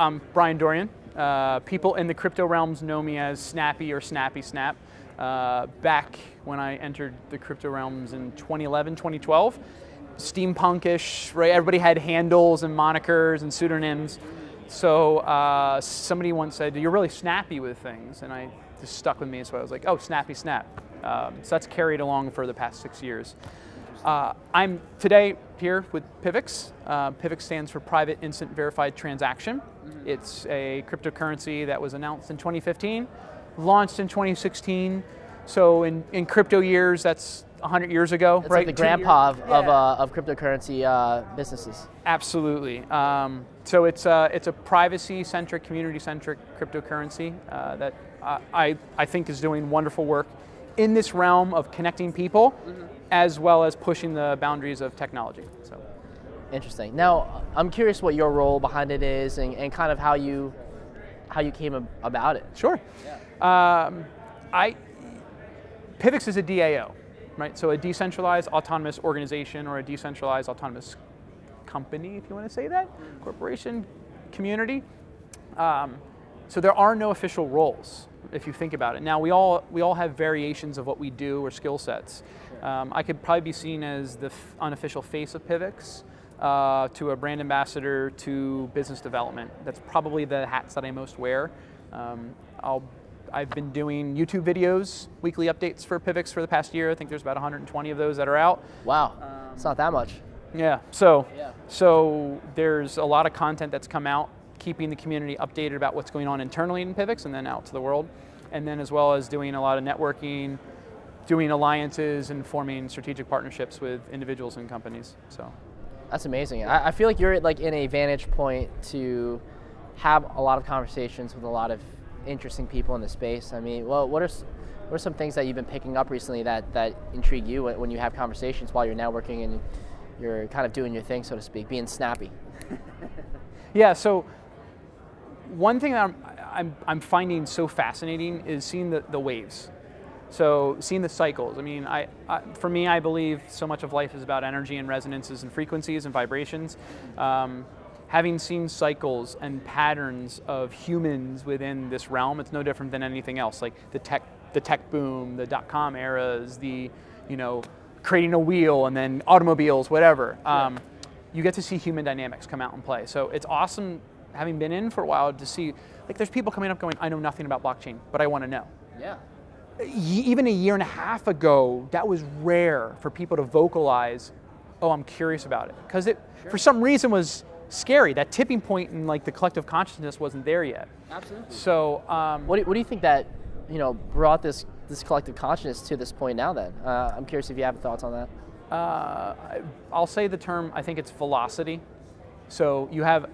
I'm Bryan Doreian. People in the crypto realms know me as Snappy or Snappy Snap. Back when I entered the crypto realms in 2011, 2012, steampunkish, right? Everybody had handles and monikers and pseudonyms. So somebody once said, "You're really snappy with things," and I just stuck with me. So I was like, "Oh, Snappy Snap." So that's carried along for the past 6 years. I'm today here with PIVX. PIVX stands for Private Instant Verified Transaction. It's a cryptocurrency that was announced in 2015, launched in 2016. So in crypto years, that's 100 years ago, it's right? Like the grandpa of cryptocurrency businesses. Absolutely. So it's a privacy-centric, community-centric cryptocurrency that I think is doing wonderful work in this realm of connecting people, as well as pushing the boundaries of technology. So, interesting. Now, I'm curious what your role behind it is, and kind of how you came about it. Sure. Yeah. PIVX is a DAO, right? So a decentralized autonomous organization, or a decentralized autonomous company, if you want to say that, corporation, community. So there are no official roles, if you think about it. Now, we all have variations of what we do or skill sets. I could probably be seen as the unofficial face of PIVX, to a brand ambassador, to business development. That's probably the hats that I most wear. I've been doing YouTube videos, weekly updates for PIVX for the past year. I think there's about 120 of those that are out. Wow, it's not that much. Yeah, so there's a lot of content that's come out, keeping the community updated about what's going on internally in PIVX and then out to the world. And then as well as doing a lot of networking, doing alliances and forming strategic partnerships with individuals and companies. So that's amazing. I feel like you're like in a vantage point to have a lot of conversations with a lot of interesting people in the space. I mean, well, what are some things that you've been picking up recently that intrigue you when you have conversations while you're networking and you're kind of doing your thing, so to speak, being snappy? Yeah, so one thing that I'm finding so fascinating is seeing the waves. So seeing the cycles. I mean, for me, I believe so much of life is about energy and resonances and frequencies and vibrations. Having seen cycles and patterns of humans within this realm, it's no different than anything else. Like the tech boom, the .com eras, creating a wheel and then automobiles, whatever. You get to see human dynamics come out and play. So it's awesome, having been in for a while, to see, like, there's people coming up going, "I know nothing about blockchain, but I want to know." Yeah. Even a year and a half ago, that was rare for people to vocalize, "Oh, I'm curious about it," because it, for some reason, was scary. That tipping point in like the collective consciousness wasn't there yet. Absolutely. So, what do you think that brought this collective consciousness to this point now? Then I'm curious if you have thoughts on that. I'll say the term. I think it's velocity. So you have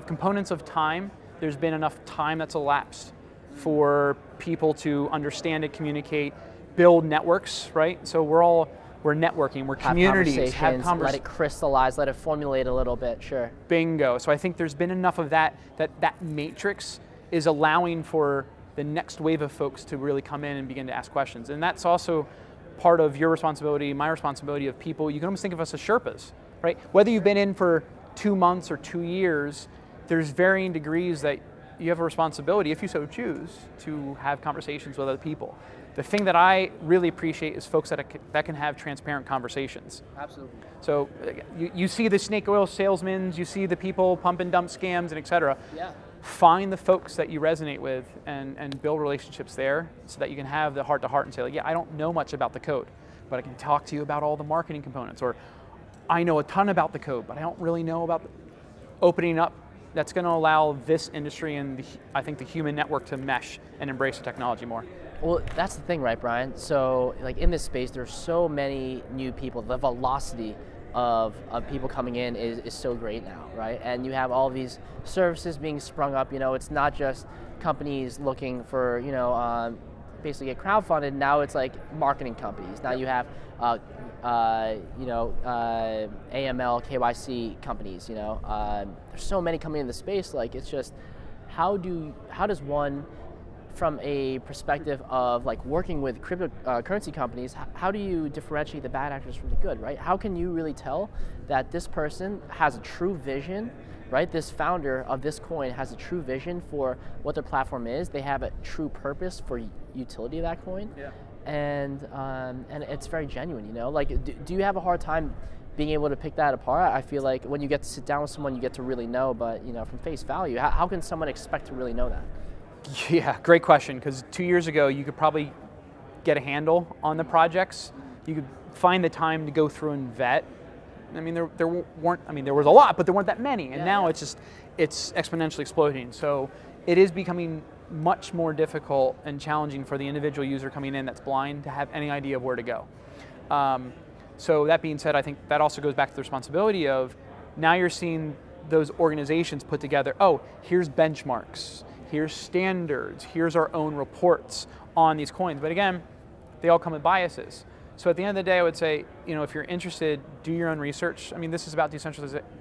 components of time. There's been enough time that's elapsed for people to understand it, communicate, build networks, right? So we're networking, we're communities, have conversations, let it crystallize, let it formulate a little bit, sure. Bingo. So I think there's been enough of that matrix is allowing for the next wave of folks to really come in and begin to ask questions. And that's also part of your responsibility, my responsibility, of people. You can almost think of us as Sherpas, right? Whether you've been in for 2 months or 2 years, there's varying degrees that you have a responsibility, if you so choose, to have conversations with other people. The thing that I really appreciate is folks that can have transparent conversations. Absolutely. So you see the snake oil salesmen, you see the people pump and dump scams, and et cetera. Yeah. Find the folks that you resonate with and build relationships there, so that you can have the heart-to-heart and say, like, yeah, I don't know much about the code, but I can talk to you about all the marketing components. Or I know a ton about the code, but I don't really know about opening up. That's going to allow this industry and I think the human network to mesh and embrace the technology more. Well, that's the thing, right, Bryan? So, like, in this space, there's so many new people. The velocity of people coming in is so great now, right? And you have all these services being sprung up. It's not just companies looking for, basically get crowdfunded. Now it's like marketing companies. Now you have, AML, KYC companies. There's so many coming in the space. Like, it's just, how does one, from a perspective of like working with cryptocurrency companies, how do you differentiate the bad actors from the good, right? How can you really tell that this person has a true vision right? This founder of this coin has a true vision for what their platform is. They have a true purpose for utility of that coin. Yeah. And it's very genuine, you know? Like, do you have a hard time being able to pick that apart? I feel like when you get to sit down with someone, you get to really know, but you know, from face value, how can someone expect to really know that? Yeah, great question, because 2 years ago, you could probably get a handle on the projects. You could find the time to go through and vet. I mean, there weren't, I mean, there was a lot, but there weren't that many, and now it's exponentially exploding. So it is becoming much more difficult and challenging for the individual user coming in that's blind to have any idea of where to go. So that being said, I think that also goes back to the responsibility of, now you're seeing those organizations put together, oh, here's benchmarks, here's standards, here's our own reports on these coins. But again, they all come with biases. So at the end of the day, I would say, you know, if you're interested, do your own research. I mean, this is about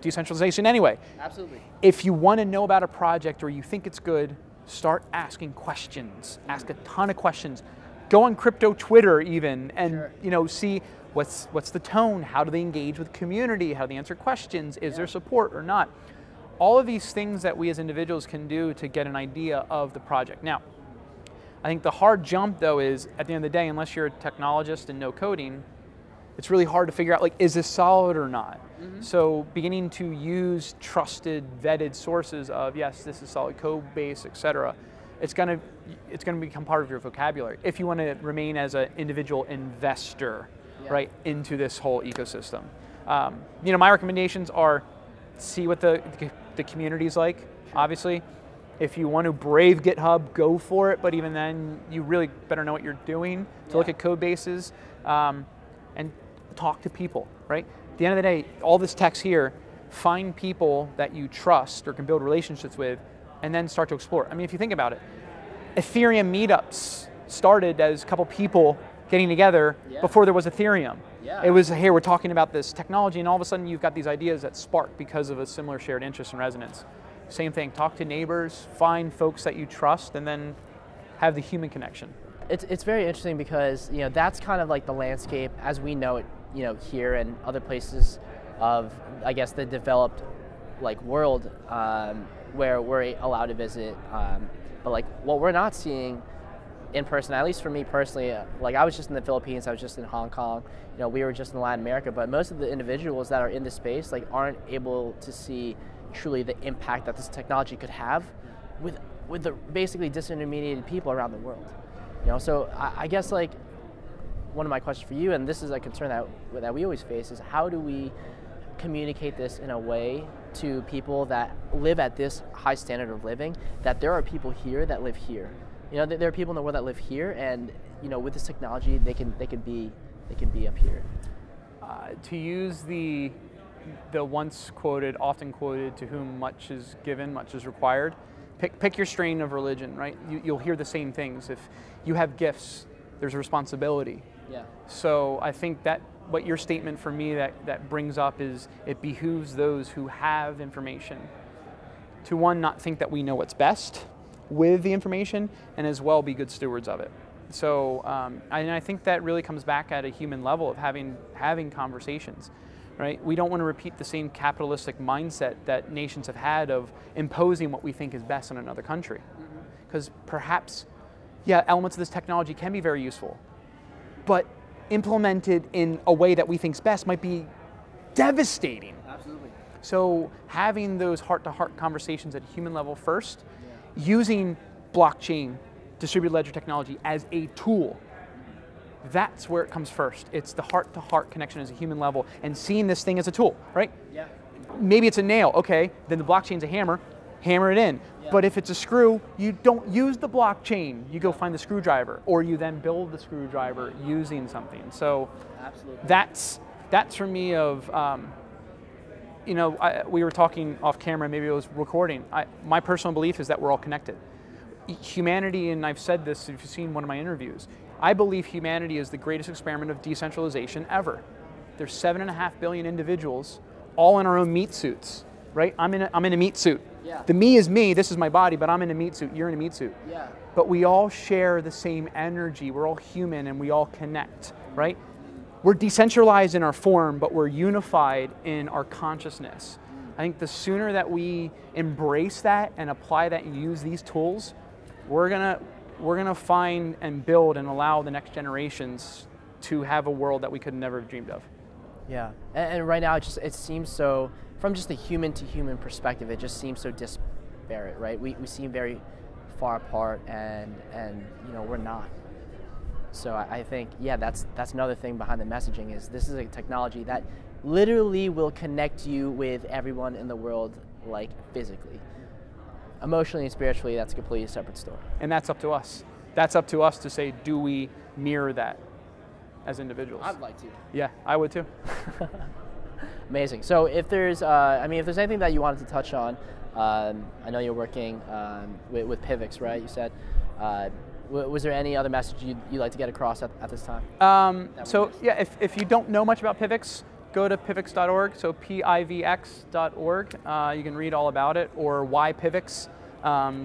decentralization anyway. Absolutely. If you want to know about a project or you think it's good, start asking questions. Ask a ton of questions. Go on crypto Twitter even, and you know, see what's the tone, how do they engage with the community, how do they answer questions, is there support or not? All of these things that we as individuals can do to get an idea of the project. Now, I think the hard jump though is, at the end of the day, unless you're a technologist and know coding, it's really hard to figure out, like, is this solid or not? So beginning to use trusted, vetted sources of, yes, this is solid code base, et cetera, it's gonna become part of your vocabulary if you want to remain as an individual investor, right, into this whole ecosystem. You know, my recommendations are, see what the community's like, obviously. If you want to brave GitHub, go for it, but even then, you really better know what you're doing to look at code bases, and talk to people, right? At the end of the day, all this text here, find people that you trust or can build relationships with, and then start to explore. I mean, if you think about it, Ethereum meetups started as a couple people getting together before there was Ethereum. It was, hey, we're talking about this technology, and all of a sudden you've got these ideas that spark because of a similar shared interest and resonance. Same thing, talk to neighbors, find folks that you trust, and then have the human connection. It's very interesting because, you know, that's kind of like the landscape as we know it, you know, here and other places of, I guess, the developed like world where we're allowed to visit. But like what we're not seeing in person, at least for me personally, like I was just in the Philippines, I was just in Hong Kong, you know, we were just in Latin America, but most of the individuals that are in this space like aren't able to see truly the impact that this technology could have with the basically disintermediated people around the world. You know, so I guess like one of my questions for you, and this is a concern that we always face, is how do we communicate this in a way to people that live at this high standard of living, that there are people here that live here. You know, there are people in the world that live here, and you know, with this technology, they can be up here. To use the once quoted, often quoted, to whom much is given, much is required. Pick your strain of religion, right? You'll hear the same things. If you have gifts, there's a responsibility. So I think that what your statement for me that brings up is, it behooves those who have information to, one, not think that we know what's best with the information, and as well be good stewards of it. So and I think that really comes back at a human level of having conversations. Right? We don't want to repeat the same capitalistic mindset that nations have had of imposing what we think is best in another country. Because perhaps, yeah, elements of this technology can be very useful, but implemented in a way that we think is best might be devastating. Absolutely. So having those heart-to-heart conversations at a human level first, using blockchain, distributed ledger technology as a tool, that's where it comes first. It's the heart-to-heart connection as a human level, and seeing this thing as a tool, right? Maybe it's a nail, okay, then the blockchain's a hammer it in. But if it's a screw, you don't use the blockchain. You go find the screwdriver, or you then build the screwdriver using something. So that's for me of, you know, we were talking off camera, maybe it was recording. My personal belief is that we're all connected. Humanity, and I've said this if you've seen one of my interviews, I believe humanity is the greatest experiment of decentralization ever. There's 7.5 billion individuals, all in our own meat suits, right? I'm in a meat suit. The me is me, this is my body, but I'm in a meat suit, you're in a meat suit. But we all share the same energy, we're all human, and we all connect, right? We're decentralized in our form, but we're unified in our consciousness. I think the sooner that we embrace that and apply that and use these tools, we're gonna find and build and allow the next generations to have a world that we could never have dreamed of. Yeah, and right now it seems so, from just a human to human perspective, it just seems so disparate, right? We seem very far apart, and we're not. So I think, yeah, that's another thing behind the messaging is this is a technology that literally will connect you with everyone in the world, like physically. Emotionally and spiritually, that's a completely separate story. And that's up to us. That's up to us to say, do we mirror that as individuals? I'd like to. Yeah, I would too. Amazing. So if there's, if there's anything that you wanted to touch on, I know you're working with PIVX, right? You said. Was there any other message you'd like to get across at this time? So yeah, if you don't know much about PIVX, go to pivx.org, so PIVX.org. You can read all about it, or why PIVX.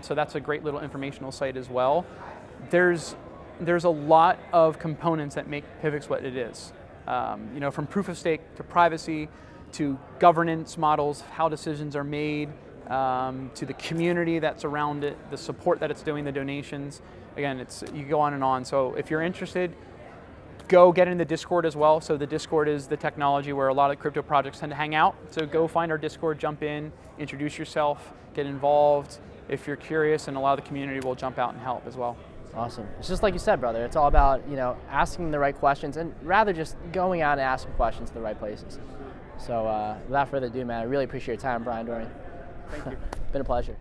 So that's a great little informational site as well. There's a lot of components that make PIVX what it is. From proof of stake to privacy, to governance models, how decisions are made, to the community that's around it, the support that it's doing, the donations. Again, you go on and on. So if you're interested, go get in the Discord as well. So the Discord is the technology where a lot of crypto projects tend to hang out. So go find our Discord, jump in, introduce yourself, get involved. If you're curious, and a lot of the community will jump out and help as well. Awesome. It's just like you said, brother. It's all about asking the right questions, and rather just going out and asking questions in the right places. So without further ado, man, I really appreciate your time, Bryan Doreian. Thank you. Been a pleasure.